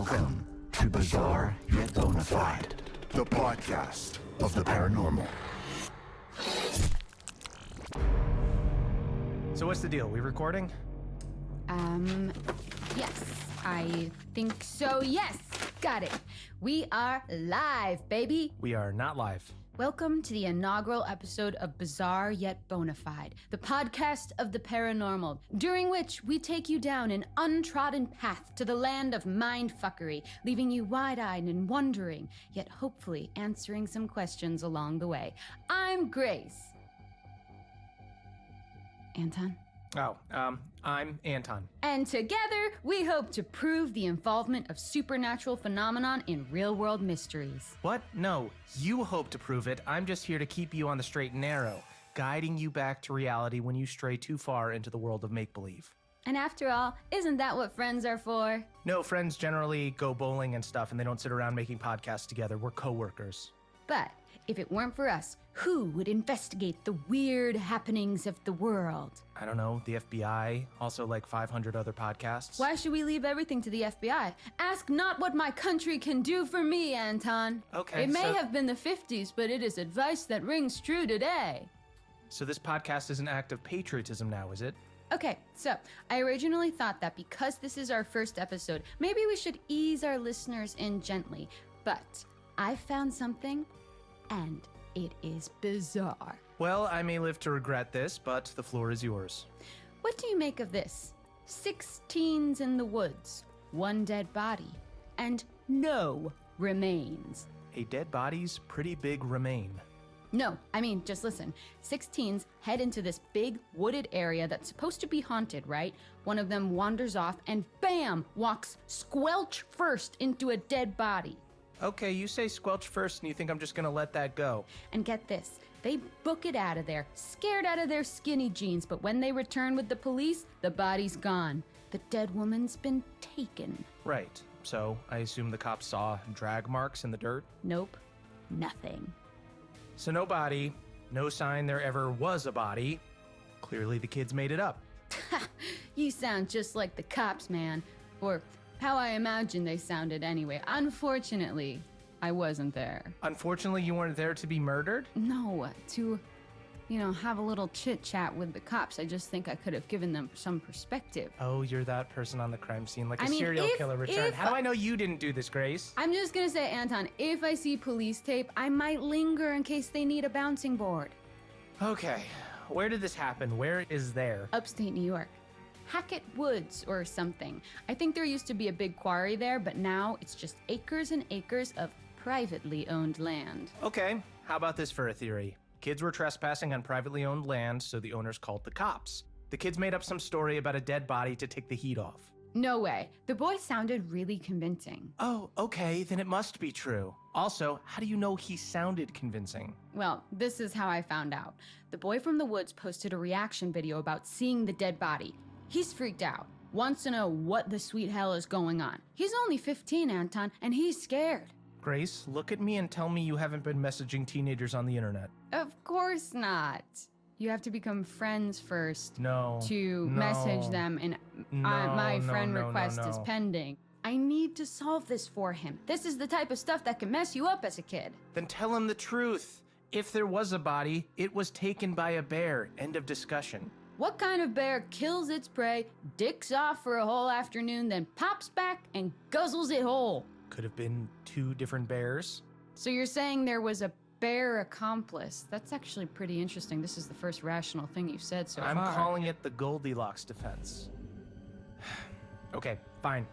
Welcome to Bizarre Yet Bonafide, the podcast of the paranormal. So what's the deal? We recording? Yes, I think so. Yes, got it. We are live, baby. We are not live. Welcome to the inaugural episode of Bizarre Yet Bonafide, the podcast of the paranormal, during which we take you down an untrodden path to the land of mindfuckery, leaving you wide-eyed and wondering, yet hopefully answering some questions along the way. I'm Grace. Anton? I'm Anton. And together, we hope to prove the involvement of supernatural phenomenon in real-world mysteries. What? No, you hope to prove it. I'm just here to keep you on the straight and narrow, guiding you back to reality when you stray too far into the world of make-believe. And after all, isn't that what friends are for? No, friends generally go bowling and stuff, and they don't sit around making podcasts together. We're co-workers. But if it weren't for us, who would investigate the weird happenings of the world? I don't know, the FBI, also like 500 other podcasts. Why should we leave everything to the FBI? Ask not what my country can do for me, Anton. Okay, It may have been the 50s, but it is advice that rings true today. So this podcast is an act of patriotism now, is it? Okay, so I originally thought that because this is our first episode, maybe we should ease our listeners in gently. But I found something, and it is bizarre. Well, I may live to regret this, but the floor is yours. What do you make of this? 6 teens in the woods, 1 dead body, and no remains. A dead body's pretty big remain. No, I mean, just listen. 6 teens head into this big wooded area that's supposed to be haunted, right? One of them wanders off and bam, walks squelch first into a dead body. Okay, you say squelch first and you think I'm just gonna let that go. And get this, they book it out of there, scared out of their skinny jeans, but when they return with the police, the body's gone. The dead woman's been taken. Right, so I assume the cops saw drag marks in the dirt? Nope, nothing. So no body, no sign there ever was a body. Clearly the kids made it up. You sound just like the cops, man. Or how I imagine they sounded anyway. Unfortunately, I wasn't there. Unfortunately, you weren't there to be murdered? No, to, have a little chit-chat with the cops. I just think I could have given them some perspective. Oh, you're that person on the crime scene, like a I mean, serial killer returned. if- How do I know you didn't do this, Grace? I'm just gonna say, Anton, if I see police tape, I might linger in case they need a bouncing board. Okay, where did this happen? Where is there? Upstate New York. Hackett Woods or something. I think there used to be a big quarry there, but now it's just acres and acres of privately owned land. Okay, how about this for a theory? Kids were trespassing on privately owned land, so the owners called the cops. The kids made up some story about a dead body to take the heat off. No way. The boy sounded really convincing. Oh, okay, then it must be true. Also, how do you know he sounded convincing? Well, this is how I found out. The boy from the woods posted a reaction video about seeing the dead body. He's freaked out, wants to know what the sweet hell is going on. He's only 15, Anton, and he's scared. Grace, look at me and tell me you haven't been messaging teenagers on the internet. Of course not. You have to become friends first No. to message them, and my friend no, request is pending. I need to solve this for him. This is the type of stuff that can mess you up as a kid. Then tell him the truth. If there was a body, it was taken by a bear. End of discussion. What kind of bear kills its prey, dicks off for a whole afternoon, then pops back and guzzles it whole? Could have been 2 different bears. So you're saying there was a bear accomplice? That's actually pretty interesting. This is the first rational thing you've said so I'm far. calling it the Goldilocks defense. Okay, fine.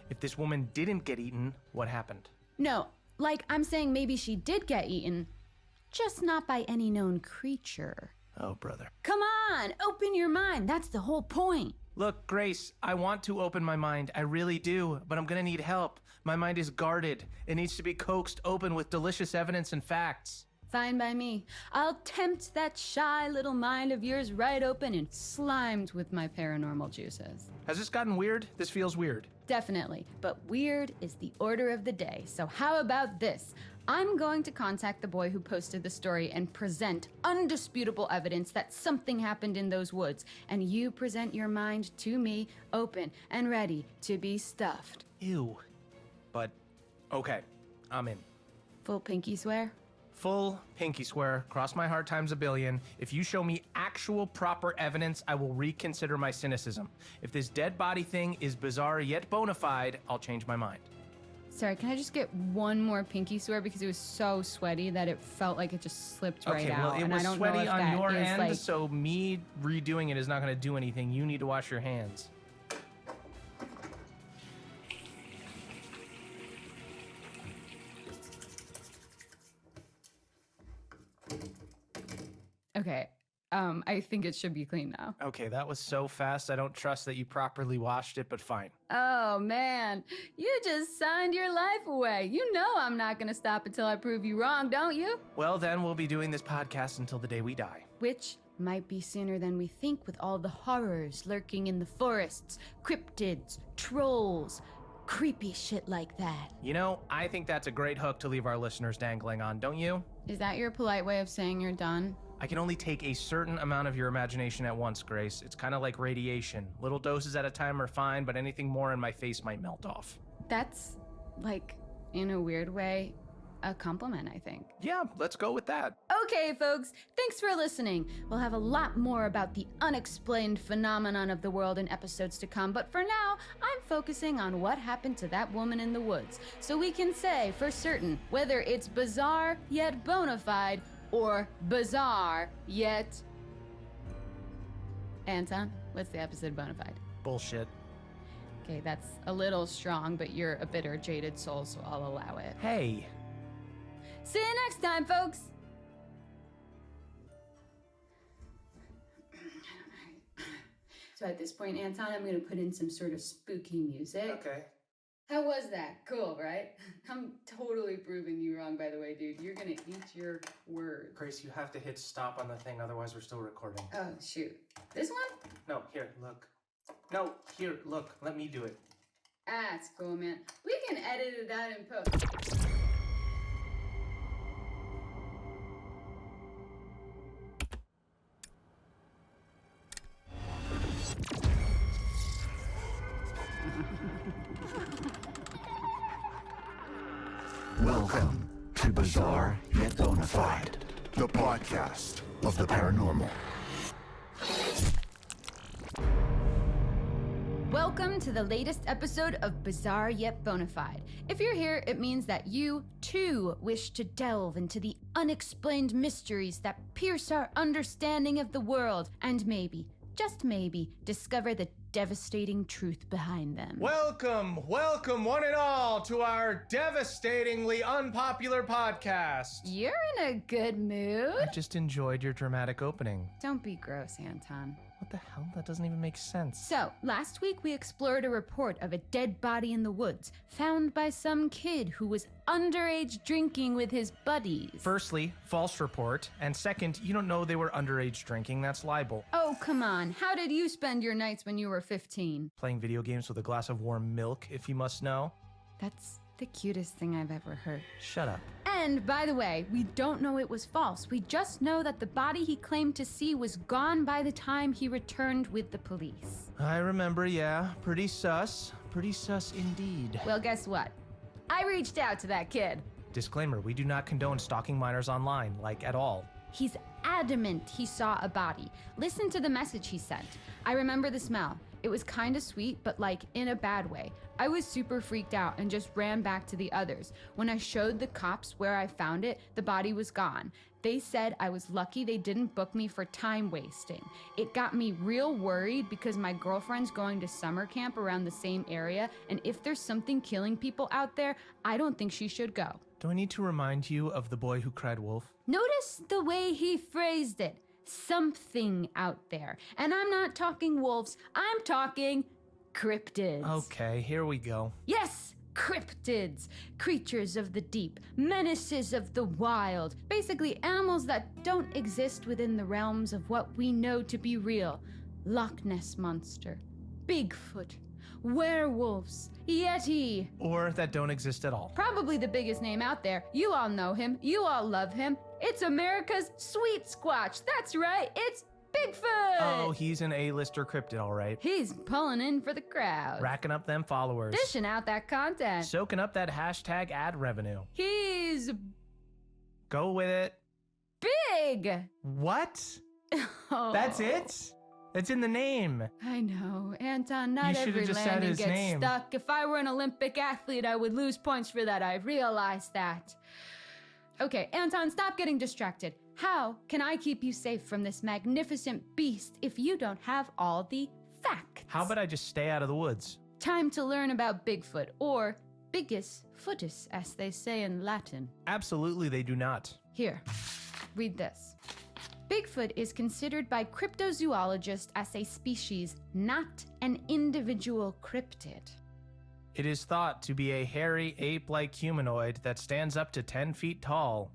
If this woman didn't get eaten, what happened? No, like I'm saying maybe she did get eaten, just not by any known creature. Oh, brother. Come on, open your mind. That's the whole point. Look, Grace, I want to open my mind. I really do, but I'm gonna need help. My mind is guarded. It needs to be coaxed open with delicious evidence and facts. Fine by me. I'll tempt that shy little mind of yours right open and slimed with my paranormal juices. Has this gotten weird? This feels weird. Definitely, but weird is the order of the day. So how about this? I'm going to contact the boy who posted the story and present undisputable evidence that something happened in those woods, and you present your mind to me, open and ready to be stuffed. Ew. but okay, I'm in. Full pinky swear? Full pinky swear, cross my heart times a billion. If you show me actual proper evidence, I will reconsider my cynicism. If this dead body thing is bizarre yet bona fide, I'll change my mind. Sorry, can I just get one more pinky swear because it was so sweaty that it felt like it just slipped right out. Okay, well, it was sweaty on your end, so me redoing it is not going to do anything. You need to wash your hands. Okay, I think it should be clean now. Okay, that was so fast. I don't trust that you properly washed it, but fine. Oh man, you just signed your life away. You know I'm not gonna stop until I prove you wrong, don't you? Well, then we'll be doing this podcast until the day we die. Which might be sooner than we think with all the horrors lurking in the forests, cryptids, trolls, creepy shit like that. You know, I think that's a great hook to leave our listeners dangling on, don't you? Is that your polite way of saying you're done? I can only take a certain amount of your imagination at once, Grace. It's kind of like radiation. Little doses at a time are fine, but anything more in my face might melt off. That's, like, in a weird way, a compliment, I think. Yeah, let's go with that. Okay, folks, thanks for listening. We'll have a lot more about the unexplained phenomenon of the world in episodes to come, but for now, I'm focusing on what happened to that woman in the woods, so we can say for certain whether it's bizarre yet bona fide, or bizarre yet... Anton, what's the episode bona fide? Bullshit. Okay, that's a little strong, but you're a bitter, jaded soul, so I'll allow it. Hey. See you next time, folks! So at this point, Anton, I'm gonna put in some sort of spooky music. Okay. How was that? Cool, right? I'm totally proving you wrong, by the way, dude. You're gonna eat your words. Grace, you have to hit stop on the thing, otherwise we're still recording. Oh, shoot. This one? No, here, look. No, here, look. Let me do it. Ah, it's cool, man. We can edit it out in post. Welcome to Bizarre Yet Bonafide, the podcast of the paranormal. Welcome to the latest episode of Bizarre Yet Bonafide. If you're here, it means that you, too, wish to delve into the unexplained mysteries that pierce our understanding of the world, and maybe, just maybe, discover the devastating truth behind them. Welcome one and all to our devastatingly unpopular podcast. You're in a good mood. I just enjoyed your dramatic opening. Don't be gross, Anton. What the hell? That doesn't even make sense. So, last week we explored a report of a dead body in the woods, found by some kid who was underage drinking with his buddies. Firstly, false report. And second, you don't know they were underage drinking. That's libel. Oh, come on. How did you spend your nights when you were 15? Playing video games with a glass of warm milk, if you must know. That's the cutest thing I've ever heard. Shut up. And, by the way, we don't know it was false. We just know that the body he claimed to see was gone by the time he returned with the police. I remember, yeah. Pretty sus. Pretty sus indeed. Well, guess what? I reached out to that kid. Disclaimer, we do not condone stalking minors online, like at all. He's adamant he saw a body. Listen to the message he sent. I remember the smell. It was kinda sweet, but like in a bad way. I was super freaked out and just ran back to the others. When I showed the cops where I found it, the body was gone. They said I was lucky they didn't book me for time wasting. It got me real worried because my girlfriend's going to summer camp around the same area, and if there's something killing people out there, I don't think she should go. Do I need to remind you of the boy who cried wolf? Notice the way he phrased it. Something out there. And I'm not talking wolves, I'm talking cryptids. Okay, here we go. Yes, cryptids. Creatures of the deep, menaces of the wild. Basically, animals that don't exist within the realms of what we know to be real. Loch Ness Monster, Bigfoot, werewolves, Yeti. Or that don't exist at all. Probably the biggest name out there. You all know him. You all love him. It's America's Sweet Squatch. That's right. It's Bigfoot! Oh, he's an A-lister cryptid, all right. He's pulling in for the crowd. Racking up them followers. Dishing out that content. Soaking up that hashtag ad revenue. He's Go with it. big! What? Oh. That's it? It's in the name. I know, Anton, not You should've every just said landing his gets name. stuck. If I were an Olympic athlete, I would lose points for that. I realize that. Okay, Anton, stop getting distracted. How can I keep you safe from this magnificent beast if you don't have all the facts? How about I just stay out of the woods? Time to learn about Bigfoot, or Bigus footus, as they say in Latin. Absolutely, they do not. Here, read this. Bigfoot is considered by cryptozoologists as a species, not an individual cryptid. It is thought to be a hairy, ape-like humanoid that stands up to 10 feet tall.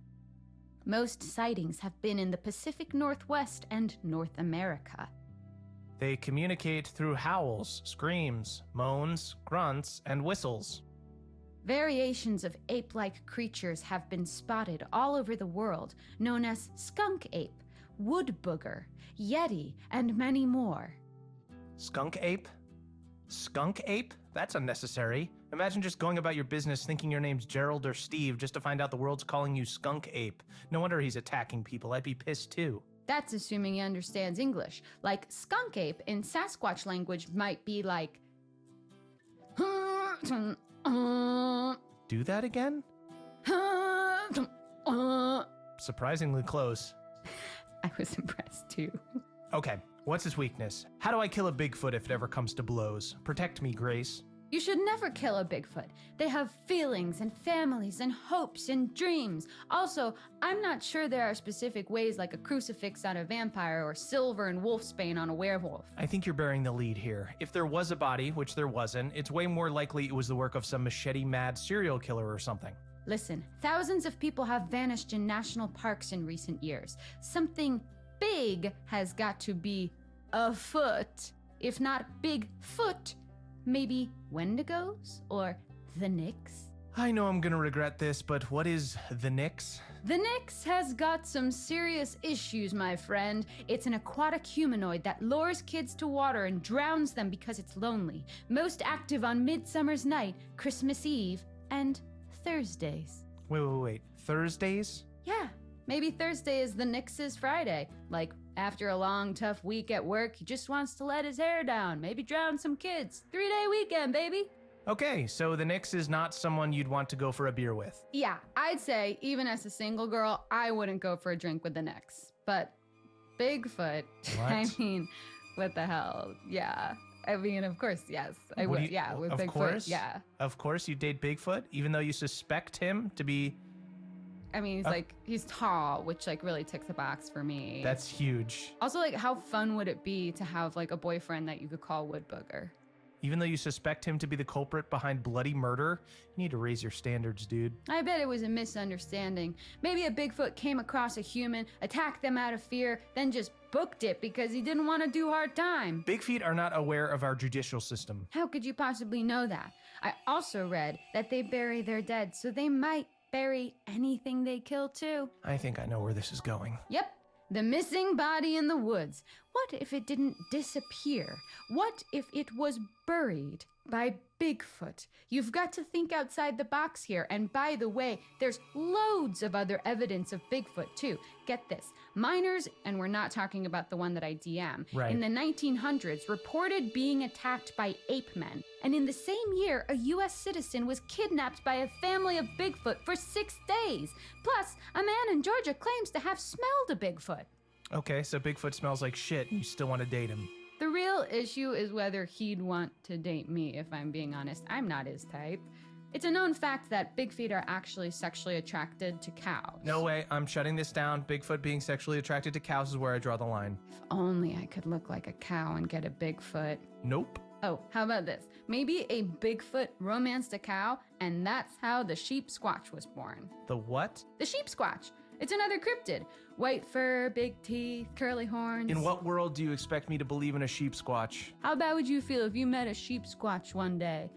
Most sightings have been in the Pacific Northwest and North America. They communicate through howls, screams, moans, grunts, and whistles. Variations of ape-like creatures have been spotted all over the world, known as skunk ape, wood booger, yeti, and many more. Skunk ape? Skunk ape? That's unnecessary. Imagine just going about your business thinking your name's Gerald or Steve just to find out the world's calling you skunk ape. No wonder he's attacking people. I'd be pissed too. That's assuming he understands English. Like skunk ape in Sasquatch language might be like... Do that again? Surprisingly close. I was impressed too. Okay, what's his weakness? How do I kill a Bigfoot if it ever comes to blows? Protect me, Grace. You should never kill a Bigfoot. They have feelings and families and hopes and dreams. Also, I'm not sure there are specific ways like a crucifix on a vampire or silver and wolfsbane on a werewolf. I think you're bearing the lead here. If there was a body, which there wasn't, it's way more likely it was the work of some machete-mad serial killer or something. Listen, thousands of people have vanished in national parks in recent years. Something big has got to be afoot. If not Bigfoot, maybe Wendigos or the Nix? I know I'm gonna regret this, but what is the Nix? The Nix has got some serious issues, my friend. It's an aquatic humanoid that lures kids to water and drowns them because it's lonely. Most active on Midsummer's Night, Christmas Eve, and Thursdays. Wait. Thursdays? Yeah, maybe Thursday is the Nix's Friday. Like, after a long, tough week at work, he just wants to let his hair down, maybe drown some kids. 3-day weekend, baby. Okay, so the Nix is not someone you'd want to go for a beer with. Yeah, I'd say, even as a single girl, I wouldn't go for a drink with the Nix. But Bigfoot, What? I mean, what the hell? Yeah. I mean, of course, yes. I What do would, you- yeah, with of Bigfoot, course? yeah. Of course you date Bigfoot, even though you suspect him to be... I mean, he's like, he's tall, which like really ticks the box for me. That's huge. Also, like, how fun would it be to have like a boyfriend that you could call Wood Booger? Even though you suspect him to be the culprit behind bloody murder, you need to raise your standards, dude. I bet it was a misunderstanding. Maybe a Bigfoot came across a human, attacked them out of fear, then just booked it because he didn't want to do hard time. Big feet are not aware of our judicial system. How could you possibly know that? I also read that they bury their dead, so they might bury anything they kill too. I think I know where this is going. Yep, the missing body in the woods. What if it didn't disappear? What if it was buried by Bigfoot? You've got to think outside the box here. And by the way, there's loads of other evidence of Bigfoot too. Get this. Miners, and we're not talking about the one that I DM, Right. in the 1900s reported being attacked by ape men. And in the same year, a US citizen was kidnapped by a family of Bigfoot for 6 days. Plus, a man in Georgia claims to have smelled a Bigfoot. Okay, so Bigfoot smells like shit and you still want to date him. The real issue is whether he'd want to date me, if I'm being honest. I'm not his type. It's a known fact that big feet are actually sexually attracted to cows. No way, I'm shutting this down. Bigfoot being sexually attracted to cows is where I draw the line. If only I could look like a cow and get a Bigfoot. Nope. Oh, how about this? Maybe a Bigfoot romanced a cow, and that's how the sheep squatch was born. The what? The sheep squatch. It's another cryptid. White fur, big teeth, curly horns. In what world do you expect me to believe in a sheep squatch? How bad would you feel if you met a sheep squatch one day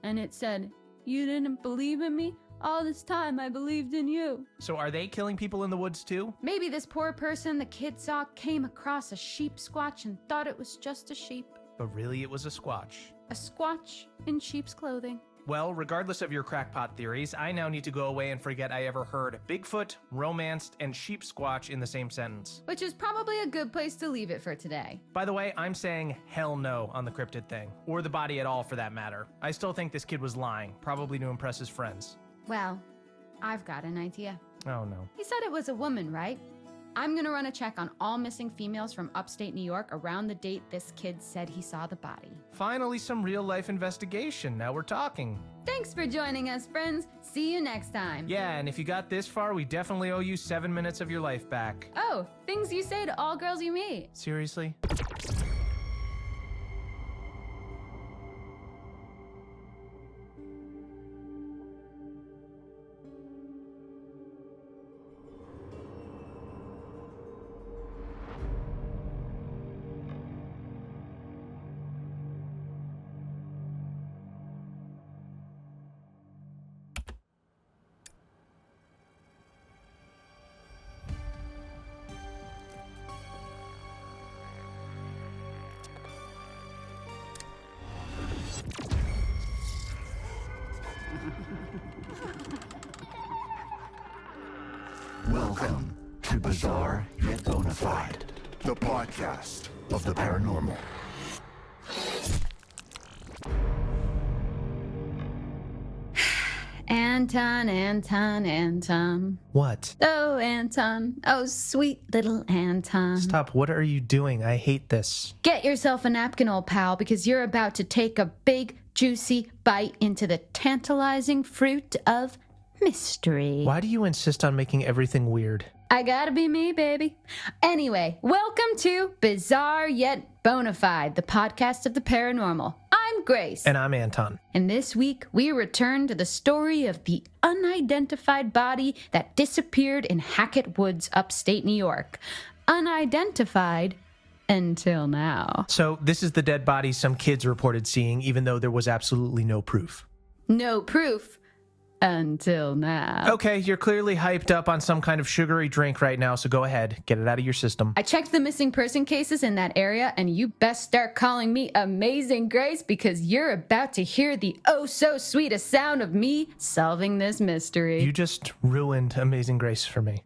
and it said, "You didn't believe in me? All this time I believed in you. So are they killing people in the woods too? Maybe this poor person the kid saw came across a sheep squatch and thought it was just a sheep. But really it was a squatch. A squatch in sheep's clothing. Well, regardless of your crackpot theories, I now need to go away and forget I ever heard Bigfoot, romanced, and sheep squatch in the same sentence. Which is probably a good place to leave it for today. By the way, I'm saying hell no on the cryptid thing. Or the body at all for that matter. I still think this kid was lying, probably to impress his friends. Well, I've got an idea. Oh no. He said it was a woman, right? I'm gonna run a check on all missing females from upstate New York around the date this kid said he saw the body. Finally some real life investigation, now we're talking. Thanks for joining us, friends. See you next time. Yeah, and if you got this far, we definitely owe you 7 minutes of your life back. Oh, things you say to all girls you meet. Seriously? Welcome to Bizarre Yet Bonafide, the podcast of the paranormal. Anton. What? Oh, Anton. Oh, sweet little Anton. Stop, what are you doing? I hate this. Get yourself a napkin, old pal, because you're about to take a big, juicy bite into the tantalizing fruit of mystery. Why do you insist on making everything weird? I gotta be me, baby. Anyway, welcome to Bizarre Yet Bonafide, the podcast of the paranormal. I'm Grace. And I'm Anton. And this week, we return to the story of the unidentified body that disappeared in Hackett Woods, upstate New York. Unidentified until now. So this is the dead body some kids reported seeing, even though there was absolutely no proof. No proof. Until now. Okay, you're clearly hyped up on some kind of sugary drink right now, so go ahead, get it out of your system. I checked the missing person cases in that area, and you best start calling me Amazing Grace because you're about to hear the oh-so-sweetest sound of me solving this mystery. You just ruined Amazing Grace for me.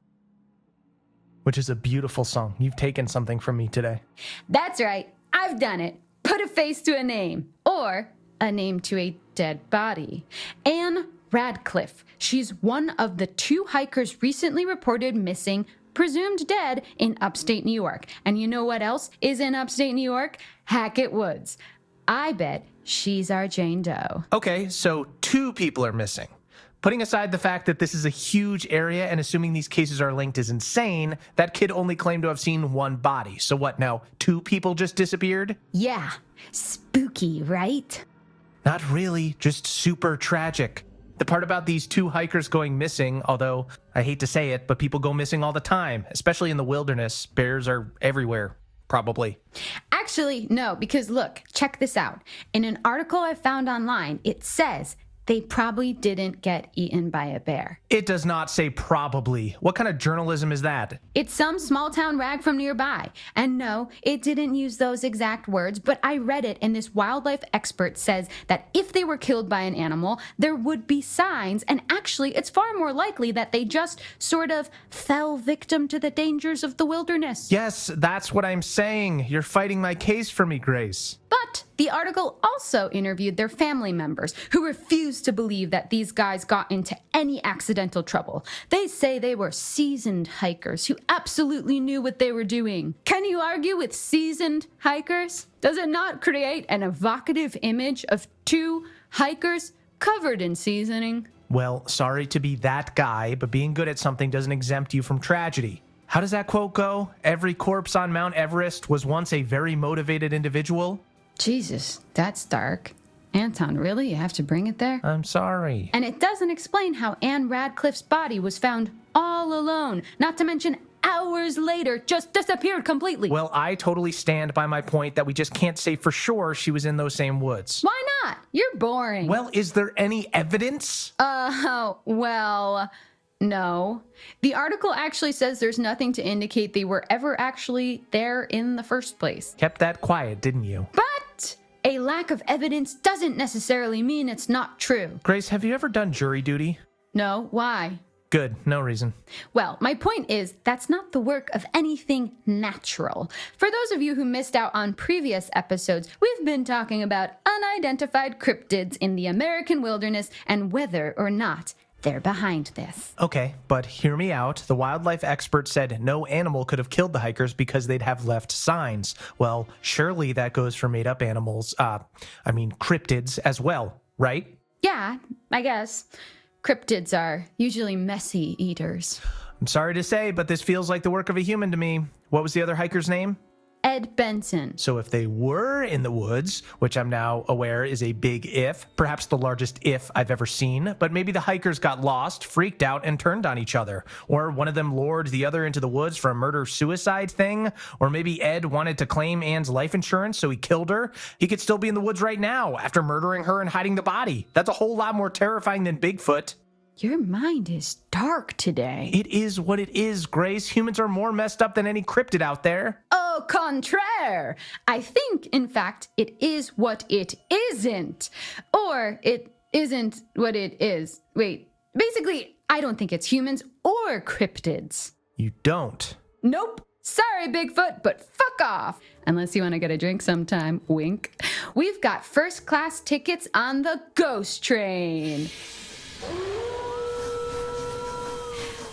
Which is a beautiful song. You've taken something from me today. That's right. I've done it. Put a face to a name. Or a name to a dead body. Anne Radcliffe. She's one of the 2 hikers recently reported missing, presumed dead, in upstate New York. And you know what else is in upstate New York? Hackett Woods. I bet she's our Jane Doe. Okay, so 2 people are missing. Putting aside the fact that this is a huge area and assuming these cases are linked is insane, that kid only claimed to have seen 1 body. So what now, 2 people just disappeared? Yeah, spooky, right? Not really, just super tragic. The part about these 2 hikers going missing, although I hate to say it, but people go missing all the time, especially in the wilderness. Bears are everywhere, probably. Actually, no, because look, check this out. In an article I found online, it says they probably didn't get eaten by a bear. It does not say probably. What kind of journalism is that? It's some small town rag from nearby. And no, it didn't use those exact words, but I read it, and this wildlife expert says that if they were killed by an animal, there would be signs, and actually it's far more likely that they just sort of fell victim to the dangers of the wilderness. Yes, that's what I'm saying. You're fighting my case for me, Grace. But the article also interviewed their family members who refused to believe that these guys got into any accidental trouble. They say they were seasoned hikers who absolutely knew what they were doing. Can you argue with seasoned hikers? Does it not create an evocative image of 2 hikers covered in seasoning? Well, sorry to be that guy, but being good at something doesn't exempt you from tragedy. How does that quote go? Every corpse on Mount Everest was once a very motivated individual? Jesus, that's dark. Anton, really? You have to bring it there? I'm sorry. And it doesn't explain how Anne Radcliffe's body was found all alone, not to mention hours later just disappeared completely. Well, I totally stand by my point that we just can't say for sure she was in those same woods. Why not? You're boring. Well, is there any evidence? Well, no. The article actually says there's nothing to indicate they were ever actually there in the first place. Kept that quiet, didn't you? But a lack of evidence doesn't necessarily mean it's not true. Grace, have you ever done jury duty? No, why? Good, no reason. Well, my point is, that's not the work of anything natural. For those of you who missed out on previous episodes, we've been talking about unidentified cryptids in the American wilderness and whether or not they're behind this. Okay, but hear me out. The wildlife expert said no animal could have killed the hikers because they'd have left signs. Well, surely that goes for made-up animals, cryptids as well, right? Yeah, I guess. Cryptids are usually messy eaters. I'm sorry to say, but this feels like the work of a human to me. What was the other hiker's name? Ed Benson. So if they were in the woods, which I'm now aware is a big if, perhaps the largest if I've ever seen, but maybe the hikers got lost, freaked out, and turned on each other. Or one of them lured the other into the woods for a murder-suicide thing. Or maybe Ed wanted to claim Anne's life insurance, so he killed her. He could still be in the woods right now after murdering her and hiding the body. That's a whole lot more terrifying than Bigfoot. Your mind is dark today. It is what it is, Grace. Humans are more messed up than any cryptid out there. Au contraire. I think, in fact, it is what it isn't. Or it isn't what it is. Wait, basically, I don't think it's humans or cryptids. You don't? Nope. Sorry, Bigfoot, but fuck off. Unless you want to get a drink sometime, wink. We've got first-class tickets on the ghost train.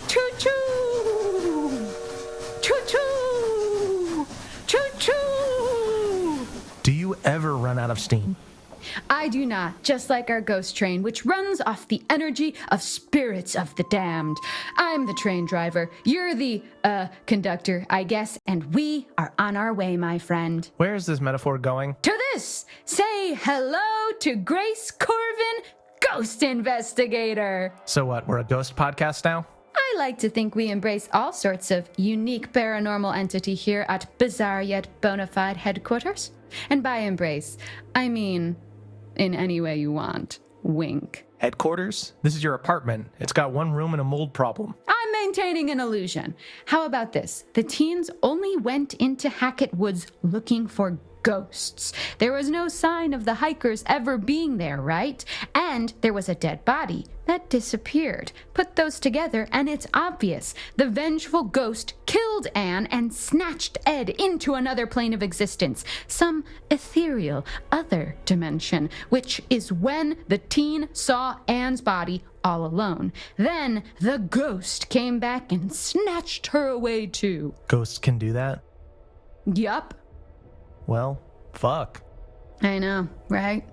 Choo-choo! Choo-choo! Choo-choo! Do you ever run out of steam? I do not, just like our ghost train, which runs off the energy of spirits of the damned. I'm the train driver, you're the, conductor, I guess, and we are on our way, my friend. Where is this metaphor going? To this! Say hello to Grace Corvin, Ghost Investigator! So what, we're a ghost podcast now? I like to think we embrace all sorts of unique paranormal entity here at Bizarre Yet Bonafide headquarters. And by embrace, I mean in any way you want. Wink. Headquarters? This is your apartment. It's got one room and a mold problem. I'm maintaining an illusion. How about this? The teens only went into Hackett Woods looking for ghosts. There was no sign of the hikers ever being there, right? And there was a dead body that disappeared. Put those together and it's obvious. The vengeful ghost killed Anne and snatched Ed into another plane of existence, some ethereal other dimension, which is when the teen saw Anne's body all alone. Then the ghost came back and snatched her away too. Ghosts can do that? Yup. Well, fuck. I know, right?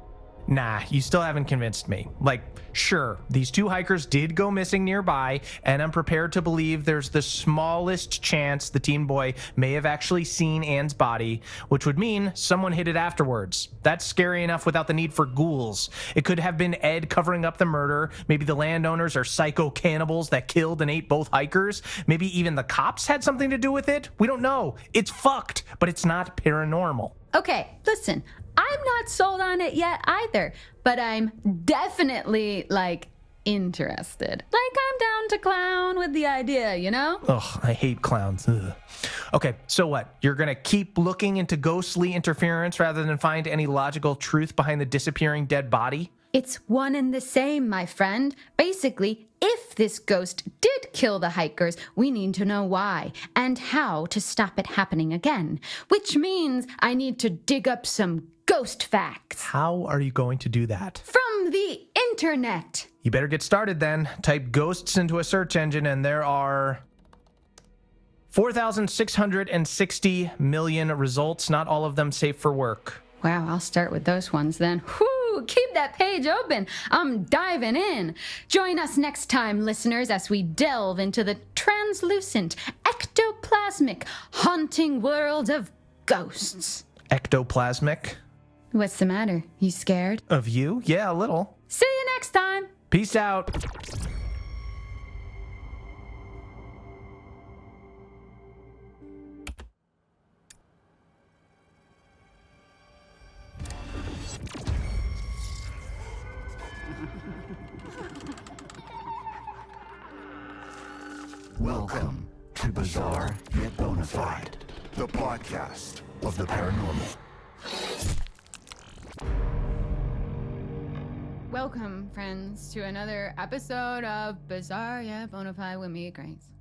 Nah, you still haven't convinced me. Like, sure, these two hikers did go missing nearby, and I'm prepared to believe there's the smallest chance the teen boy may have actually seen Anne's body, which would mean someone hid it afterwards. That's scary enough without the need for ghouls. It could have been Ed covering up the murder. Maybe the landowners are psycho cannibals that killed and ate both hikers. Maybe even the cops had something to do with it. We don't know. It's fucked, but it's not paranormal. Okay, listen, I'm not sold on it yet either, but I'm definitely, interested. I'm down to clown with the idea, you know? Ugh, I hate clowns. Ugh. Okay, so what? You're gonna keep looking into ghostly interference rather than find any logical truth behind the disappearing dead body? It's one and the same, my friend. Basically, if this ghost did kill the hikers, we need to know why and how to stop it happening again. Which means I need to dig up some ghost facts. How are you going to do that? From the internet. You better get started then. Type ghosts into a search engine and there are 4,660 million results, not all of them safe for work. Wow, I'll start with those ones then. Whew, keep that page open. I'm diving in. Join us next time, listeners, as we delve into the translucent, ectoplasmic, haunting world of ghosts. Ectoplasmic? What's the matter? You scared? Of you? Yeah, a little. See you next time. Peace out. Welcome to Bizarre Yet Bonafide, the podcast of the paranormal. Welcome, friends, to another episode of Bizarre Yet Bonafide with me, Grace.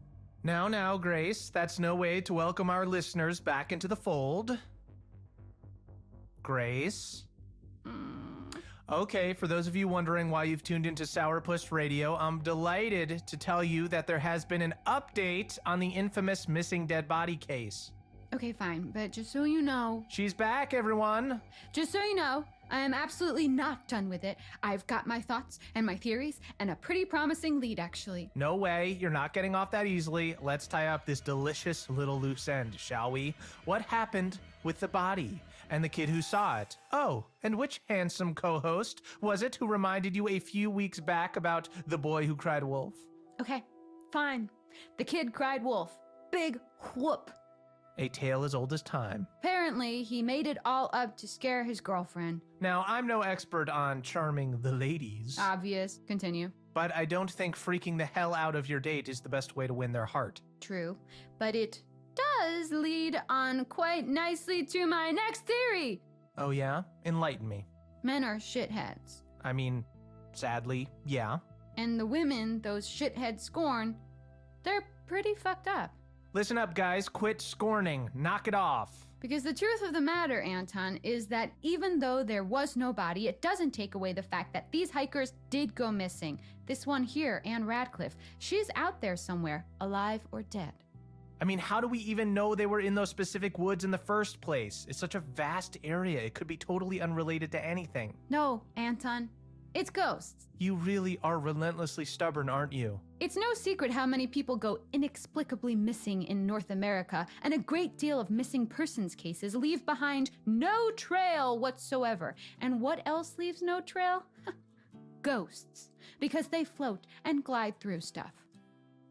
Now, Grace, that's no way to welcome our listeners back into the fold. Grace? Okay, for those of you wondering why you've tuned into Sourpuss Radio, I'm delighted to tell you that there has been an update on the infamous missing dead body case. Okay, fine, but just so you know... She's back, everyone! Just so you know, I am absolutely not done with it. I've got my thoughts and my theories and a pretty promising lead, actually. No way, you're not getting off that easily. Let's tie up this delicious little loose end, shall we? What happened with the body and the kid who saw it? Oh, and which handsome co-host was it who reminded you a few weeks back about the boy who cried wolf? Okay, fine. The kid cried wolf. Big whoop. A tale as old as time. Apparently, he made it all up to scare his girlfriend. Now, I'm no expert on charming the ladies. Obvious. Continue. But I don't think freaking the hell out of your date is the best way to win their heart. True. But it does lead on quite nicely to my next theory. Oh yeah? Enlighten me. Men are shitheads. I mean, sadly, yeah. And the women those shitheads scorn, they're pretty fucked up. Listen up, guys. Quit scorning. Knock it off. Because the truth of the matter, Anton, is that even though there was no body, it doesn't take away the fact that these hikers did go missing. This one here, Anne Radcliffe, she's out there somewhere, alive or dead. I mean, how do we even know they were in those specific woods in the first place? It's such a vast area. It could be totally unrelated to anything. No, Anton. It's ghosts. You really are relentlessly stubborn, aren't you? It's no secret how many people go inexplicably missing in North America, and a great deal of missing persons cases leave behind no trail whatsoever. And what else leaves no trail? Ghosts. Because they float and glide through stuff.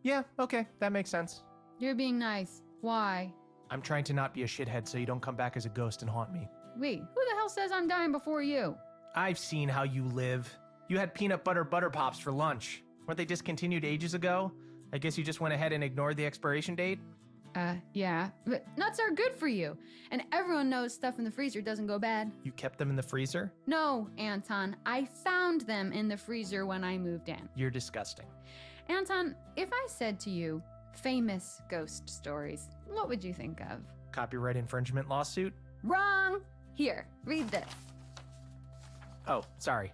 Yeah, okay, that makes sense. You're being nice. Why? I'm trying to not be a shithead so you don't come back as a ghost and haunt me. Wait, who the hell says I'm dying before you? I've seen how you live. You had peanut butter pops for lunch. Weren't they discontinued ages ago? I guess you just went ahead and ignored the expiration date? Yeah. But nuts are good for you. And everyone knows stuff in the freezer doesn't go bad. You kept them in the freezer? No, Anton. I found them in the freezer when I moved in. You're disgusting. Anton, if I said to you, famous ghost stories, what would you think of? Copyright infringement lawsuit? Wrong! Here, read this. Oh, sorry.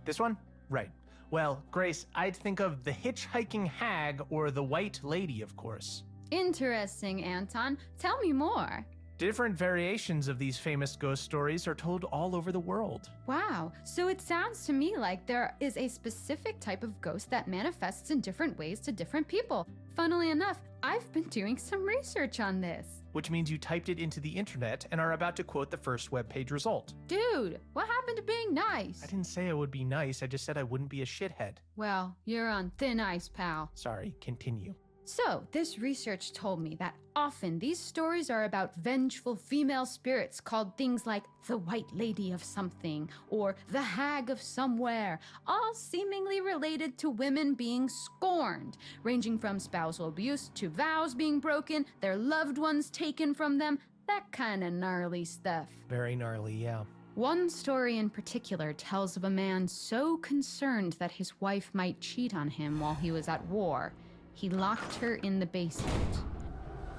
This one? Right. Well, Grace, I'd think of the hitchhiking hag or the white lady, of course. Interesting, Anton. Tell me more. Different variations of these famous ghost stories are told all over the world. Wow. So it sounds to me like there is a specific type of ghost that manifests in different ways to different people. Funnily enough, I've been doing some research on this. Which means you typed it into the internet and are about to quote the first webpage result. Dude, what happened to being nice? I didn't say I would be nice, I just said I wouldn't be a shithead. Well, you're on thin ice, pal. Sorry, continue. So, this research told me that often these stories are about vengeful female spirits called things like the White Lady of something or the Hag of somewhere, all seemingly related to women being scorned, ranging from spousal abuse to vows being broken, their loved ones taken from them, that kind of gnarly stuff. Very gnarly, yeah. One story in particular tells of a man so concerned that his wife might cheat on him while he was at war, he locked her in the basement.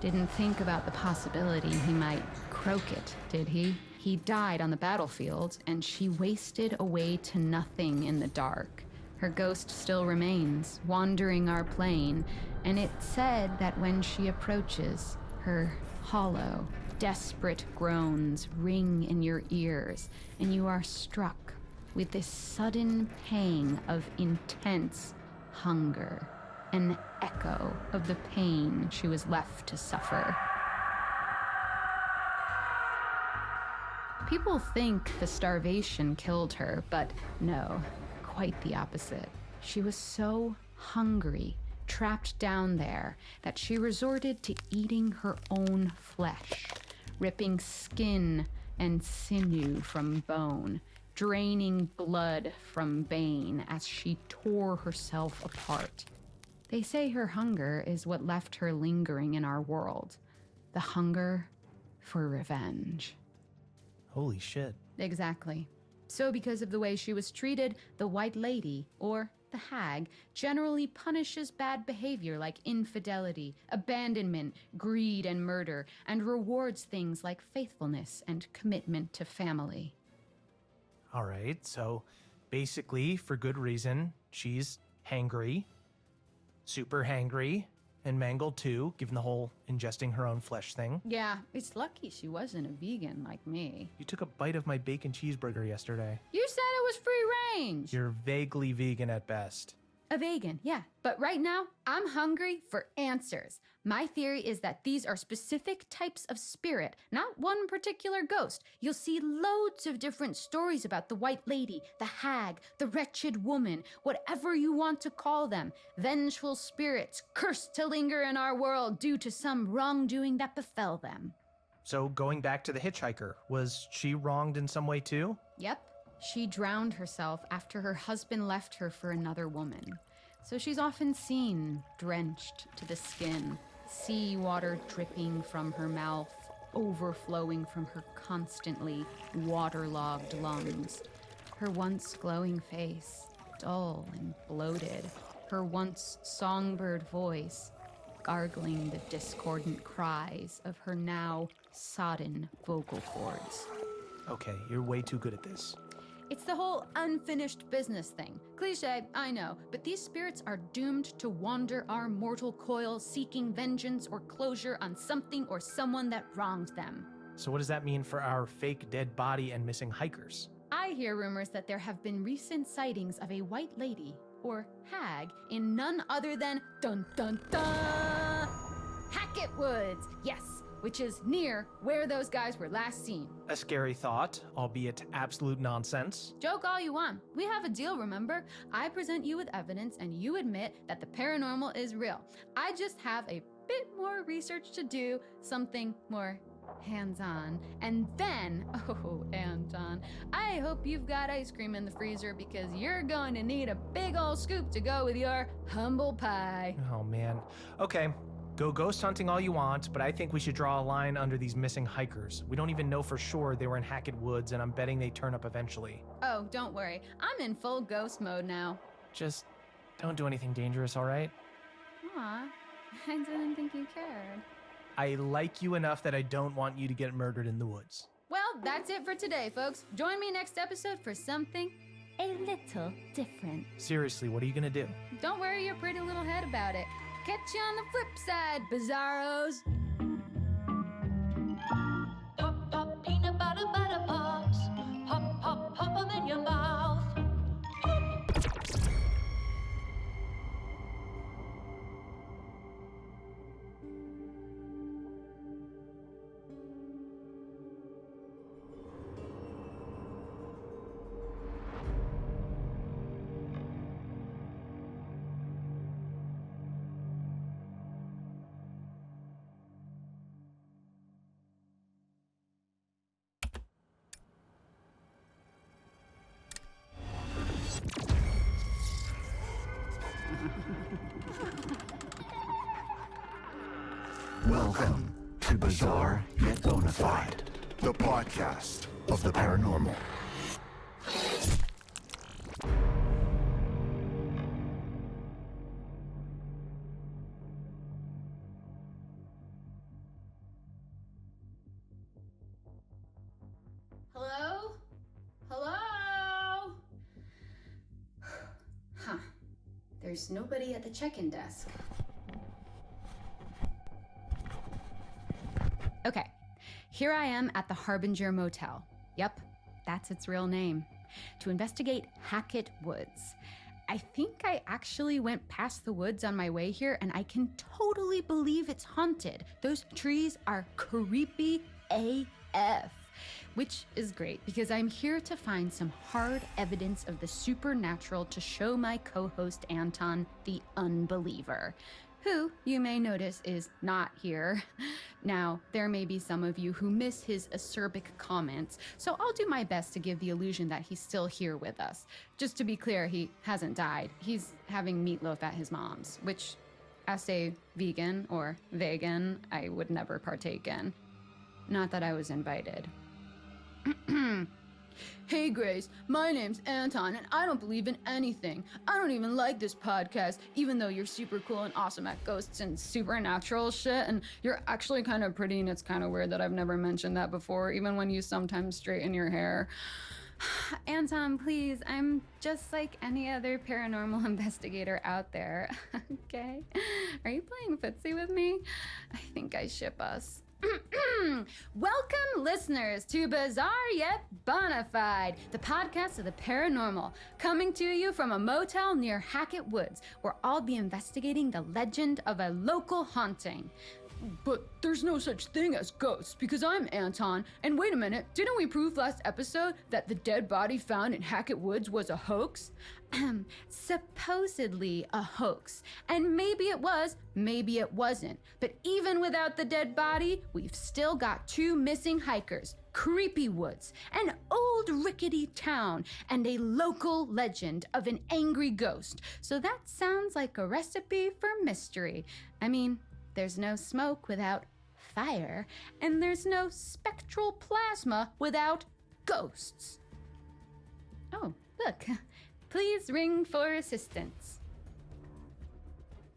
Didn't think about the possibility he might croak it, did he? He died on the battlefield, and she wasted away to nothing in the dark. Her ghost still remains, wandering our plane, and it said that when she approaches, her hollow, desperate groans ring in your ears, and you are struck with this sudden pang of intense hunger. An echo of the pain she was left to suffer. People think the starvation killed her, but no, quite the opposite. She was so hungry, trapped down there, that she resorted to eating her own flesh, ripping skin and sinew from bone, draining blood from vein as she tore herself apart. They say her hunger is what left her lingering in our world. The hunger for revenge. Holy shit. Exactly. So because of the way she was treated, the White Lady, or the Hag, generally punishes bad behavior like infidelity, abandonment, greed, and murder, and rewards things like faithfulness and commitment to family. All right, so basically, for good reason, she's hangry, super hangry, and mangled too, given the whole ingesting her own flesh thing. Yeah, it's lucky she wasn't a vegan like me. You took a bite of my bacon cheeseburger yesterday. You said it was free range. You're vaguely vegan at best. A vegan, yeah. But right now, I'm hungry for answers. My theory is that these are specific types of spirit, not one particular ghost. You'll see loads of different stories about the White Lady, the Hag, the Wretched Woman, whatever you want to call them. Vengeful spirits cursed to linger in our world due to some wrongdoing that befell them. So going back to the hitchhiker, was she wronged in some way too? Yep. She drowned herself after her husband left her for another woman. So she's often seen drenched to the skin, seawater dripping from her mouth, overflowing from her constantly waterlogged lungs. Her once glowing face, dull and bloated. Her once songbird voice, gargling the discordant cries of her now sodden vocal cords. Okay, you're way too good at this. It's the whole unfinished business thing. Cliché, I know, but these spirits are doomed to wander our mortal coil seeking vengeance or closure on something or someone that wronged them. So what does that mean for our fake dead body and missing hikers? I hear rumors that there have been recent sightings of a White Lady, or Hag, in none other than dun-dun-dun, Hackett Woods, yes, which is near where those guys were last seen. A scary thought, albeit absolute nonsense. Joke all you want. We have a deal, remember? I present you with evidence and you admit that the paranormal is real. I just have a bit more research to do, something more hands-on. And then, oh, Anton, I hope you've got ice cream in the freezer because you're going to need a big old scoop to go with your humble pie. Oh man. Okay. Go ghost hunting all you want, but I think we should draw a line under these missing hikers. We don't even know for sure they were in Hackett Woods, and I'm betting they turn up eventually. Oh, don't worry. I'm in full ghost mode now. Just don't do anything dangerous, all right? Aw, I didn't think you cared. I like you enough that I don't want you to get murdered in the woods. Well, that's it for today, folks. Join me next episode for something a little different. Seriously, what are you gonna do? Don't worry your pretty little head about it. Catch you on the flip side, bizarros. Pop, pop, peanut butter, butter pops. Pop, pop, pop 'em in your mouth. Welcome to Bizarre Yet Bonafide, the podcast of the paranormal. Hello? Hello? Huh. There's nobody at the check-in desk. Okay, here I am at the Harbinger Motel. Yep, that's its real name. To investigate Hackett Woods. I think I actually went past the woods on my way here, and I can totally believe it's haunted. Those trees are creepy AF. Which is great, because I'm here to find some hard evidence of the supernatural to show my co-host Anton the unbeliever, who you may notice is not here. Now, there may be some of you who miss his acerbic comments, so I'll do my best to give the illusion that he's still here with us. Just to be clear, he hasn't died. He's having meatloaf at his mom's, which as a vegan or vegan, I would never partake in. Not that I was invited. Hey Grace, my name's Anton and I don't believe in anything. I don't even like this podcast, even though you're super cool and awesome at ghosts and supernatural shit, and you're actually kind of pretty, and it's kind of weird that I've never mentioned that before, even when you sometimes straighten your hair. Anton, please, I'm just like any other paranormal investigator out there, okay? Are you playing footsie with me? I think I ship us. Welcome, listeners, to Bizarre Yet Bonafide, the podcast of the paranormal, coming to you from a motel near Hackett Woods, where I'll be investigating the legend of a local haunting. But there's no such thing as ghosts, because I'm Anton, and wait a minute, didn't we prove last episode that the dead body found in Hackett Woods was a hoax? Supposedly a hoax. And maybe it was, maybe it wasn't. But even without the dead body, we've still got 2 missing hikers, creepy woods, an old rickety town, and a local legend of an angry ghost. So that sounds like a recipe for mystery. I mean, there's no smoke without fire, and there's no spectral plasma without ghosts. Oh, look. Please ring for assistance.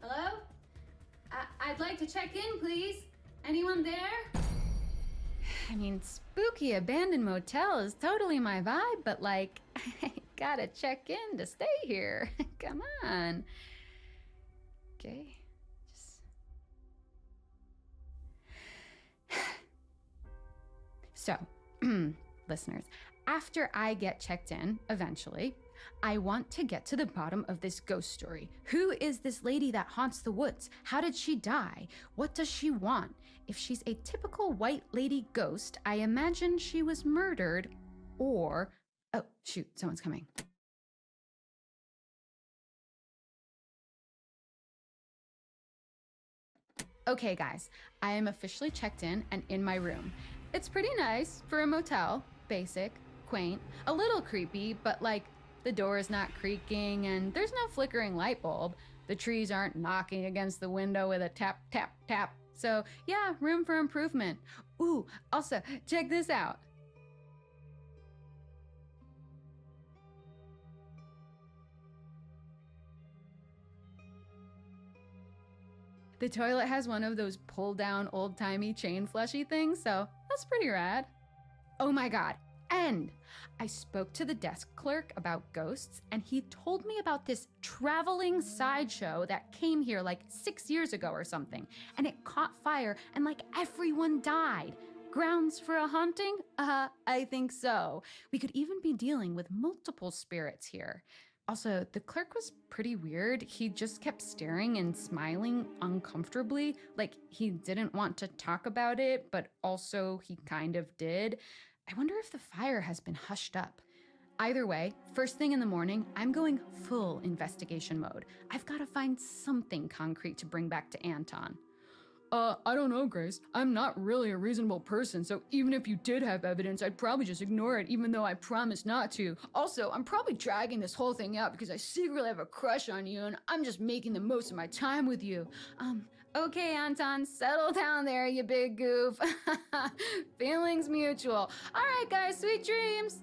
Hello? I'd like to check in, please. Anyone there? I mean, spooky abandoned motel is totally my vibe, but like, I gotta check in to stay here. Come on. Okay. So, listeners, after I get checked in, eventually, I want to get to the bottom of this ghost story. Who is this lady that haunts the woods? How did she die? What does she want? If she's a typical white lady ghost, I imagine she was murdered or... Oh, shoot, someone's coming. Okay, guys, I am officially checked in and in my room. It's pretty nice for a motel, basic, quaint, a little creepy, but like the door is not creaking and there's no flickering light bulb. The trees aren't knocking against the window with a tap, tap, tap. So yeah, room for improvement. Ooh, also, check this out. The toilet has one of those pull-down old-timey chain flushy things, so that's pretty rad. Oh my god, and I spoke to the desk clerk about ghosts, and he told me about this traveling sideshow that came here like 6 years ago or something, and it caught fire and like everyone died. Grounds for a haunting? I think so. We could even be dealing with multiple spirits here. Also, the clerk was pretty weird. He just kept staring and smiling uncomfortably, like he didn't want to talk about it, but also he kind of did. I wonder if the fire has been hushed up. Either way, first thing in the morning, I'm going full investigation mode. I've got to find something concrete to bring back to Anton. I don't know, Grace. I'm not really a reasonable person, so even if you did have evidence, I'd probably just ignore it, even though I promised not to. Also, I'm probably dragging this whole thing out because I secretly have a crush on you, and I'm just making the most of my time with you. Okay, Anton, settle down there, you big goof. Feelings mutual. All right, guys, sweet dreams.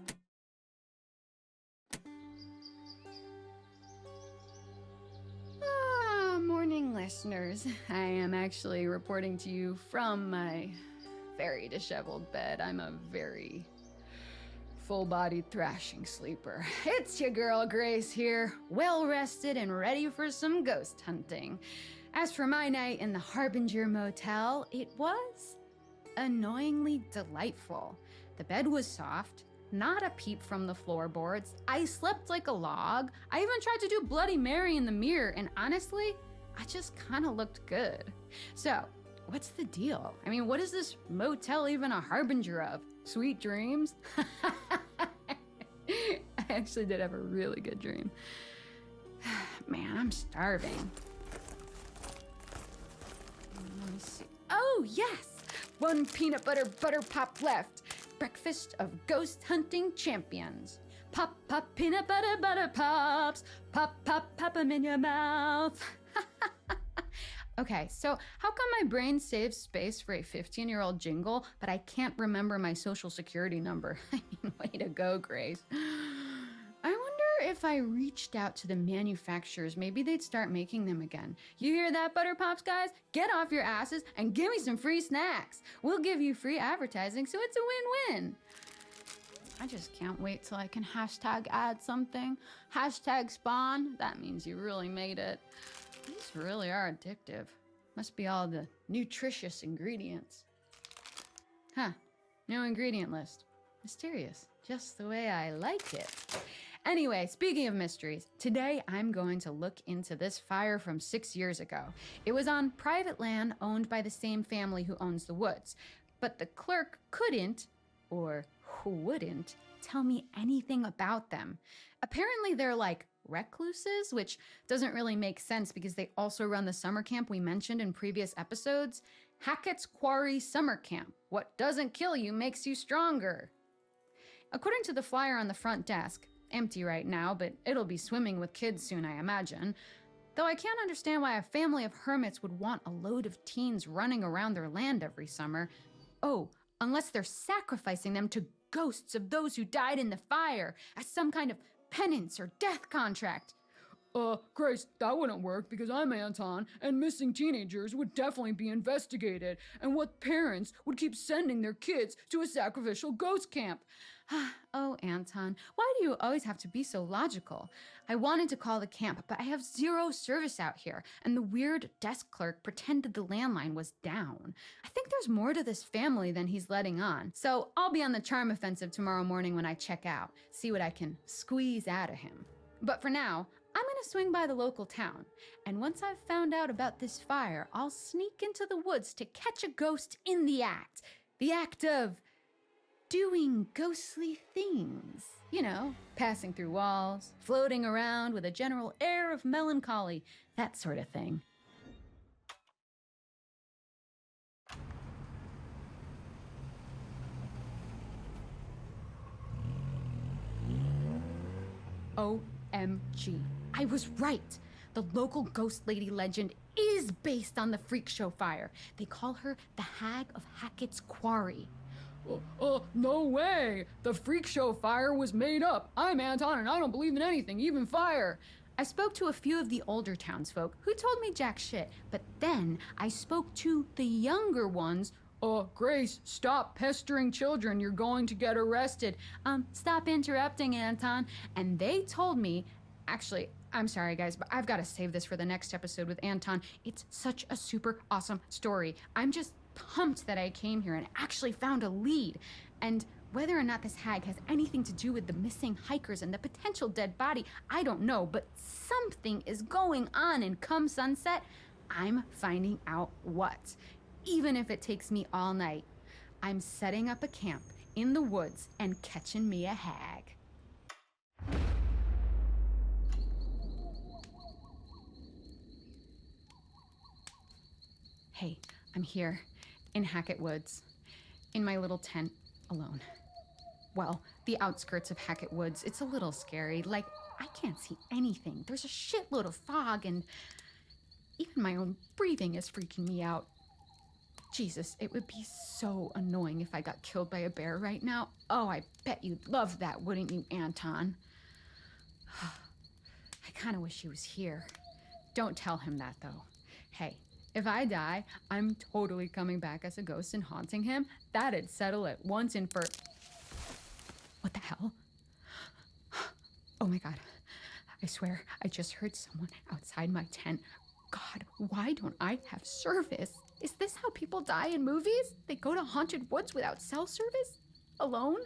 Morning, listeners. I am actually reporting to you from my very disheveled bed. I'm a very full-bodied thrashing sleeper. It's your girl Grace here, well-rested and ready for some ghost hunting. As for my night in the Harbinger Motel, it was annoyingly delightful. The bed was soft, not a peep from the floorboards. I slept like a log. I even tried to do Bloody Mary in the mirror, and honestly, I just kind of looked good. So, what's the deal? I mean, what is this motel even a harbinger of? Sweet dreams? I actually did have a really good dream. Man, I'm starving. Let me see. Oh, yes! 1 peanut butter pop left. Breakfast of ghost hunting champions. Pop, pop, peanut butter pops. Pop, pop, pop 'em in your mouth. Okay, so how come my brain saves space for a 15-year-old jingle, but I can't remember my social security number? I mean, way to go, Grace. I wonder if I reached out to the manufacturers, maybe they'd start making them again. You hear that, Butter Pops guys? Get off your asses and give me some free snacks. We'll give you free advertising, so it's a win-win. I just can't wait till I can hashtag add something. Hashtag spawn. That means you really made it. These really are addictive. Must be all the nutritious ingredients. Huh, no ingredient list. Mysterious, just the way I like it. Anyway, speaking of mysteries, today I'm going to look into this fire from 6 years ago. It was on private land owned by the same family who owns the woods, but the clerk couldn't, or wouldn't, tell me anything about them. Apparently they're like recluses, which doesn't really make sense because they also run the summer camp we mentioned in previous episodes. Hacketts Quarry Summer Camp. What doesn't kill you makes you stronger. According to the flyer on the front desk, empty right now, but it'll be swimming with kids soon, I imagine. Though I can't understand why a family of hermits would want a load of teens running around their land every summer. Oh, unless they're sacrificing them to ghosts of those who died in the fire as some kind of penance or death contract. Grace, that wouldn't work because I'm Anton, and missing teenagers would definitely be investigated, and what parents would keep sending their kids to a sacrificial ghost camp? Oh, Anton, why do you always have to be so logical? I wanted to call the camp, but I have zero service out here, and the weird desk clerk pretended the landline was down. I think there's more to this family than he's letting on, so I'll be on the charm offensive tomorrow morning when I check out, see what I can squeeze out of him. But for now, I'm gonna swing by the local town, and once I've found out about this fire, I'll sneak into the woods to catch a ghost in the act of doing ghostly things. You know, passing through walls, floating around with a general air of melancholy, that sort of thing. OMG, I was right. The local ghost lady legend is based on the freak show fire. They call her the Hag of Hacketts Quarry. No way! The freak show fire was made up. I'm Anton and I don't believe in anything, even fire. I spoke to a few of the older townsfolk who told me jack shit, but then I spoke to the younger ones. Grace, stop pestering children. You're going to get arrested. Stop interrupting, Anton. And they told me, actually, I'm sorry guys, but I've got to save this for the next episode with Anton. It's such a super awesome story. I'm just pumped that I came here and actually found a lead. And whether or not this hag has anything to do with the missing hikers and the potential dead body, I don't know, but something is going on, and come sunset, I'm finding out what. Even if it takes me all night, I'm setting up a camp in the woods and catching me a hag. Hey, I'm here. In Hackett Woods, in my little tent, alone. Well, the outskirts of Hackett Woods, it's a little scary. Like, I can't see anything. There's a shitload of fog, and even my own breathing is freaking me out. Jesus, it would be so annoying if I got killed by a bear right now. Oh, I bet you'd love that, wouldn't you, Anton? I kind of wish he was here. Don't tell him that, though. Hey, if I die, I'm totally coming back as a ghost and haunting him. That'd settle it once and for... What the hell? Oh my God. I swear, I just heard someone outside my tent. God, why don't I have service? Is this how people die in movies? They go to haunted woods without cell service? Alone?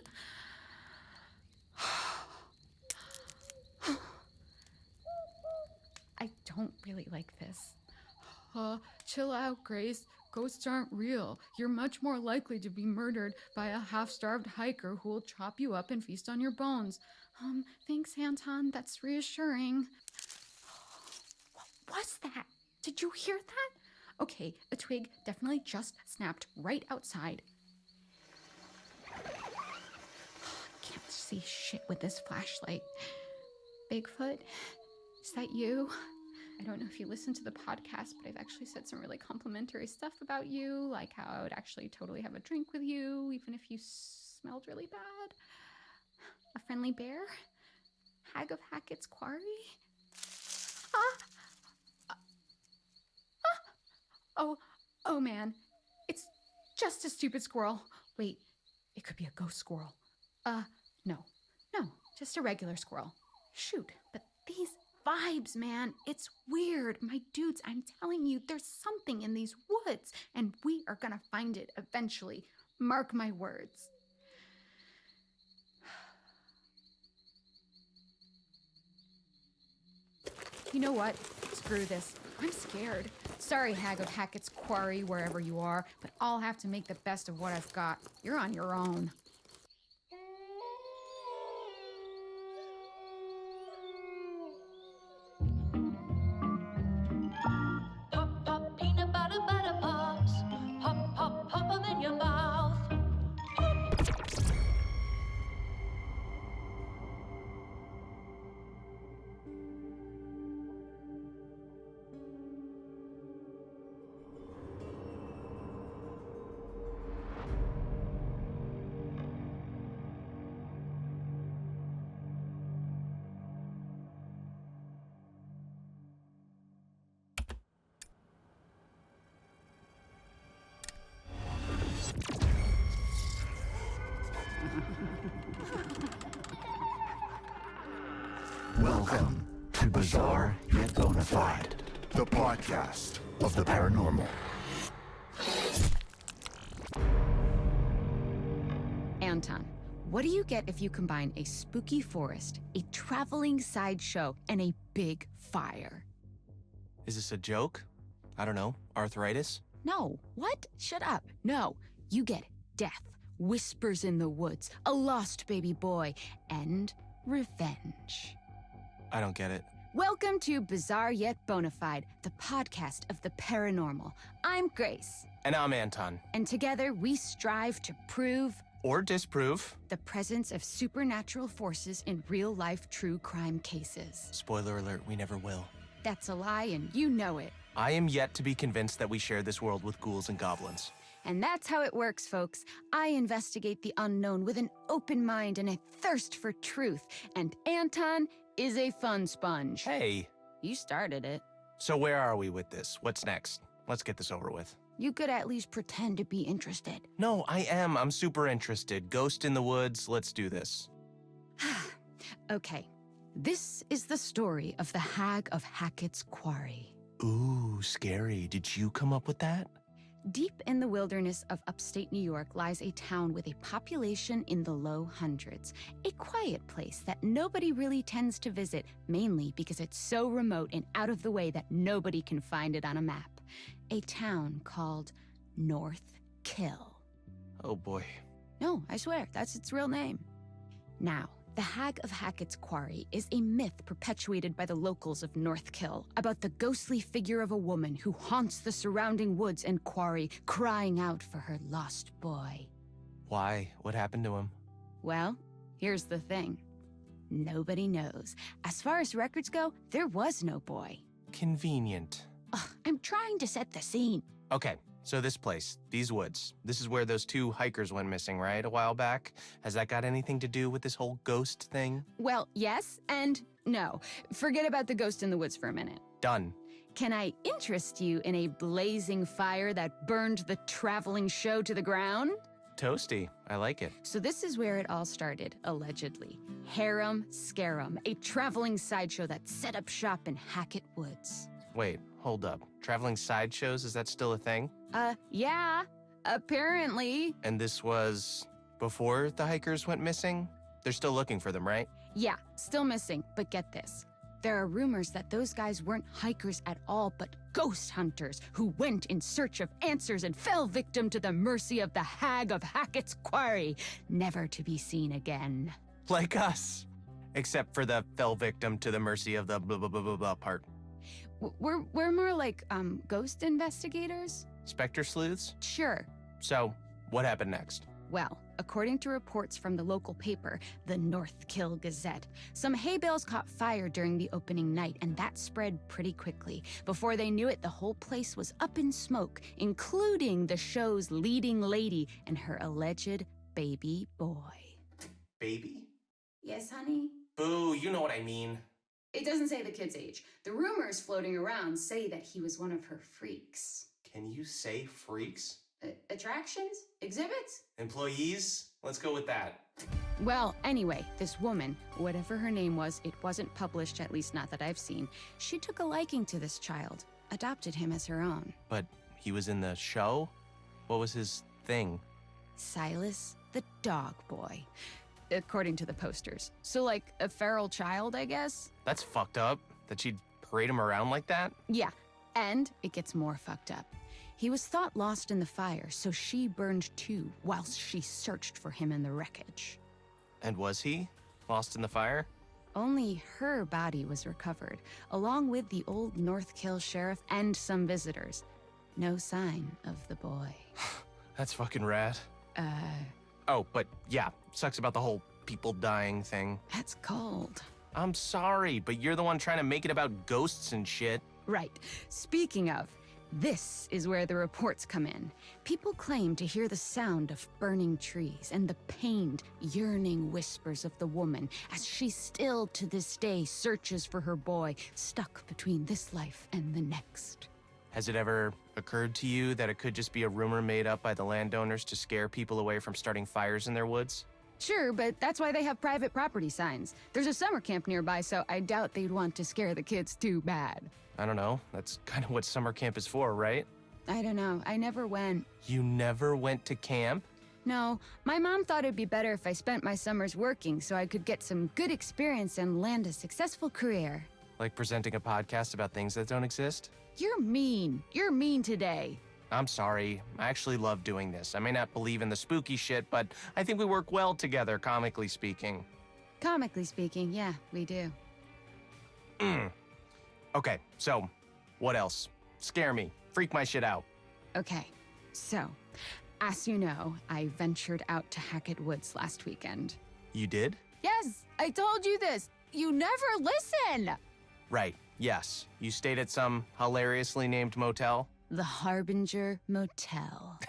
I don't really like this. Chill out, Grace. Ghosts aren't real. You're much more likely to be murdered by a half-starved hiker who will chop you up and feast on your bones. Thanks, Anton. That's reassuring. What was that? Did you hear that? Okay, a twig definitely just snapped right outside. Can't see shit with this flashlight. Bigfoot, is that you? I don't know if you listened to the podcast, but I've actually said some really complimentary stuff about you, like how I would actually totally have a drink with you, even if you smelled really bad. A friendly bear? Hag of Hacketts Quarry? Oh man, it's just a stupid squirrel. Wait, it could be a ghost squirrel. No, just a regular squirrel. Shoot, but these vibes, man, it's weird. My dudes, I'm telling you, there's something in these woods, and we are gonna find it eventually. Mark my words. You know what? Screw this. I'm scared. Sorry, Hag of Hackett's Quarry, wherever you are, but I'll have to make the best of what I've got. You're on your own. Pop, pop, peanut butter, butter pops. Pop, pop, pop 'em in your mouth. Welcome to Bizarre Yet Bonafide, the podcast of the paranormal. Anton, what do you get if you combine a spooky forest, a traveling sideshow, and a big fire? Is this a joke? I don't know. Arthritis? No. What? Shut up. No. You get death, whispers in the woods, a lost baby boy, and revenge. I don't get it. Welcome to Bizarre Yet Bonafide, the podcast of the paranormal. I'm Grace, And I'm Anton. and together we strive to prove Or disprove. the presence of supernatural forces in real-life true crime cases. Spoiler alert, we never will. That's a lie, and you know it. I am yet to be convinced that we share this world with ghouls and goblins. And that's how it works, folks. I investigate the unknown with an open mind and a thirst for truth. And Anton is a fun sponge. Hey, You started it. so where are we with this? What's next? Let's get this over with. You could at least pretend to be interested. No, I am. I'm super interested. Ghost in the woods. Let's do this. Okay. This is the story of the Hag of Hackett's Quarry. Ooh, scary. Did you come up with that? Deep in the wilderness of upstate New York lies a town with a population in the low hundreds. A quiet place that nobody really tends to visit, mainly because it's so remote and out of the way that nobody can find it on a map. A town called North Kill. Oh boy. No, I swear, that's its real name. Now, the Hag of Hackett's Quarry is a myth perpetuated by the locals of North Kill about the ghostly figure of a woman who haunts the surrounding woods and quarry, crying out for her lost boy. Why? What happened to him? Well, here's the thing. Nobody knows. As far as records go, there was no boy. Convenient. Ugh, I'm trying to set the scene. Okay, so this place, these woods, this is where those two hikers went missing, right, a while back? Has that got anything to do with this whole ghost thing? Well, yes and no. Forget about the ghost in the woods for a minute. Done. Can I interest you in a blazing fire that burned the traveling show to the ground? Toasty. I like it. So this is where it all started, allegedly. Harem Scarum, a traveling sideshow that set up shop in Hackett Woods. Wait, hold up. Traveling sideshows, is that still a thing? Yeah, apparently. And this was before the hikers went missing? They're still looking for them, right? Yeah, still missing, but get this. There are rumors that those guys weren't hikers at all, but ghost hunters who went in search of answers and fell victim to the mercy of the Hag of Hackett's Quarry, never to be seen again. Like us. Except for the fell victim to the mercy of the blah blah blah blah blah part. We're more like, ghost investigators? Spectre sleuths? Sure. So, what happened next? Well, according to reports from the local paper, the North Kill Gazette, some hay bales caught fire during the opening night, and that spread pretty quickly. Before they knew it, the whole place was up in smoke, including the show's leading lady and her alleged baby boy. Baby? Yes, honey? Boo, you know what I mean. It doesn't say the kid's age. The rumors floating around say that he was one of her freaks. Can you say freaks? Attractions? Exhibits? Employees? Let's go with that. Well, anyway, this woman, whatever her name was, it wasn't published, at least not that I've seen. She took a liking to this child, adopted him as her own. But he was in the show? What was his thing? Silas, the dog boy, according to the posters. So like a feral child, I guess? That's fucked up, that she'd parade him around like that? Yeah, and it gets more fucked up. He was thought lost in the fire, so she burned too, whilst she searched for him in the wreckage. And was he lost in the fire? Only her body was recovered, along with the old North Kill sheriff and some visitors. No sign of the boy. That's fucking rad. Oh, but yeah, sucks about the whole people dying thing. That's cold. I'm sorry, but you're the one trying to make it about ghosts and shit. Right. Speaking of, this is where the reports come in. People claim to hear the sound of burning trees and the pained, yearning whispers of the woman as she still to this day searches for her boy, stuck between this life and the next. Has it ever occurred to you that it could just be a rumor made up by the landowners to scare people away from starting fires in their woods? Sure, but that's why they have private property signs. There's a summer camp nearby, so I doubt they'd want to scare the kids too bad. I don't know. That's kind of what summer camp is for, right? I don't know. I never went. You never went to camp? No, my mom thought it'd be better if I spent my summers working so I could get some good experience and land a successful career. Like presenting a podcast about things that don't exist? You're mean. You're mean today. I'm sorry. I actually love doing this. I may not believe in the spooky shit, but I think we work well together, comically speaking. Comically speaking, yeah, we do. Okay, so what else? Scare me. Freak my shit out. Okay, so, as you know, I ventured out to Hackett Woods last weekend. You did? Yes, I told you this. You never listen. Right, yes. You stayed at some hilariously named motel? The Harbinger Motel.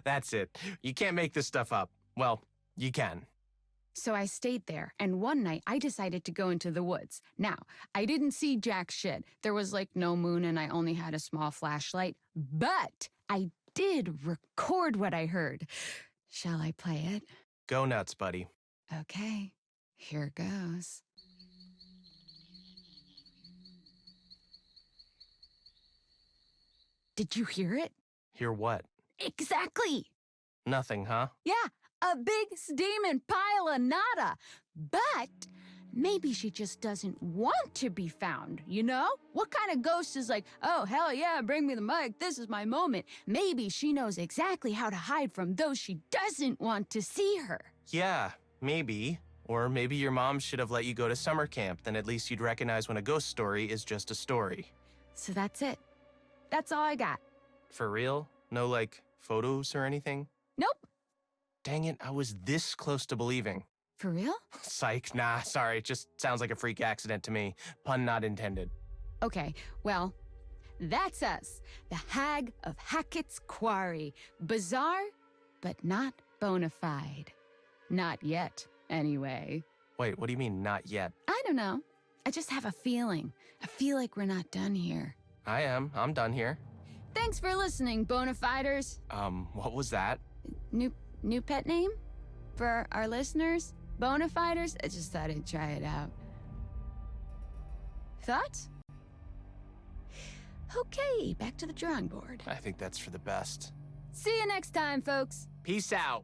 That's it. You can't make this stuff up. Well, you can. So I stayed there, and one night I decided to go into the woods. Now, I didn't see jack shit. There was like no moon and I only had a small flashlight, but I did record what I heard. Shall I play it? Go nuts, buddy. Okay, here goes. Did you hear it? Hear what? Exactly. Nothing, huh? Yeah, a big steaming pile of nada. But maybe she just doesn't want to be found, you know? What kind of ghost is like, oh, hell yeah, bring me the mic, this is my moment. Maybe she knows exactly how to hide from those she doesn't want to see her. Yeah, maybe. Or maybe your mom should have let you go to summer camp, then at least you'd recognize when a ghost story is just a story. So that's it. That's all I got. For real? No, like, photos or anything? Nope. Dang it, I was this close to believing. For real? Psych, nah, sorry, it just sounds like a freak accident to me. Pun not intended. Okay, well, that's us. The Hag of Hacketts Quarry. Bizarre, but not bona fide. Not yet, anyway. Wait, what do you mean, not yet? I don't know. I just have a feeling. I feel like we're not done here. I'm done here. Thanks for listening, bona fiders. What was that? New pet name? For our listeners? Bona fiders? I just thought I'd try it out. Thoughts? Okay, back to the drawing board. I think that's for the best. See you next time, folks. Peace out.